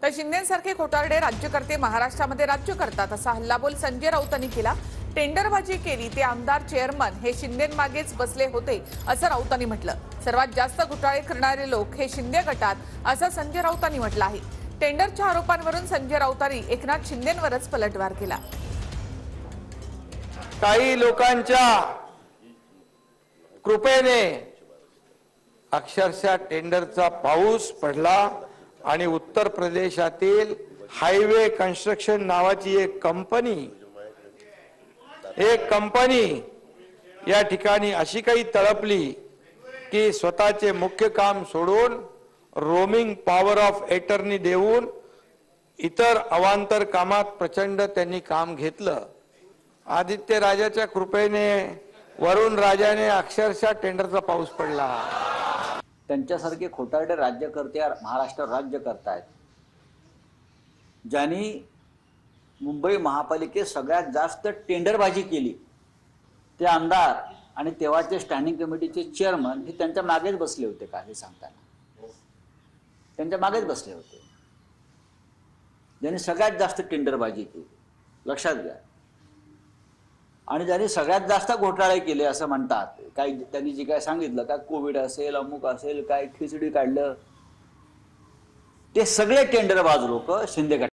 तर शिंदेसारखे खोटारडे राज्यकर्ते महाराष्ट्रामध्ये राज्य करतात असा हल्लाबोल संजय राऊतांनी केला। टेंडरबाजी केली ते आमदार चेअरमन हे शिंदेमागेच बसले होते असं राऊतांनी म्हटलं। सर्वात जास्त घोटाळे करणारे लोक हे शिंदे गटात असं संजय राऊतांनी म्हटलं आहे। टेंडरच्या आरोपांवरून संजय राऊतांनी एकनाथ शिंदेंवरच पलटवार केला। काही लोकांच्या कृपेने अक्षरशः टेंडरचा पाऊस पडला आणि उत्तर प्रदेशातील हायवे कन्स्ट्रक्शन नावाची एक कंपनी या ठिकाणी अशी काही तळपली की स्वतःचे मुख्य काम सोडून रोमिंग पॉवर ऑफ एटर्नी देऊन इतर अवांतर कामात प्रचंड त्यांनी काम घेतलं। आदित्य राजाच्या कृपेने वरुण राजाने अक्षरशः टेंडरचा पाऊस पडला। त्यांच्यासारखे खोटारडे राज्यकर्ते महाराष्ट्र राज्य करतायत। ज्यांनी मुंबई महापालिकेत सगळ्यात जास्त टेंडरबाजी केली ते आमदार आणि तेव्हाचे स्टँडिंग कमिटीचे चेअरमन हे त्यांच्या मागेच बसले होते का हे सांगताना त्यांच्या मागेच बसले होते। ज्यांनी सगळ्यात जास्त टेंडरबाजी केली लक्षात घ्या आणि ज्यांनी सगळ्यात जास्त घोटाळे केले असं म्हणतात। काही त्यांनी जे काय सांगितलं काय कोविड असेल अमुक असेल काय खिचडी काढलं ते सगळे टेंडरबाज लोक शिंदे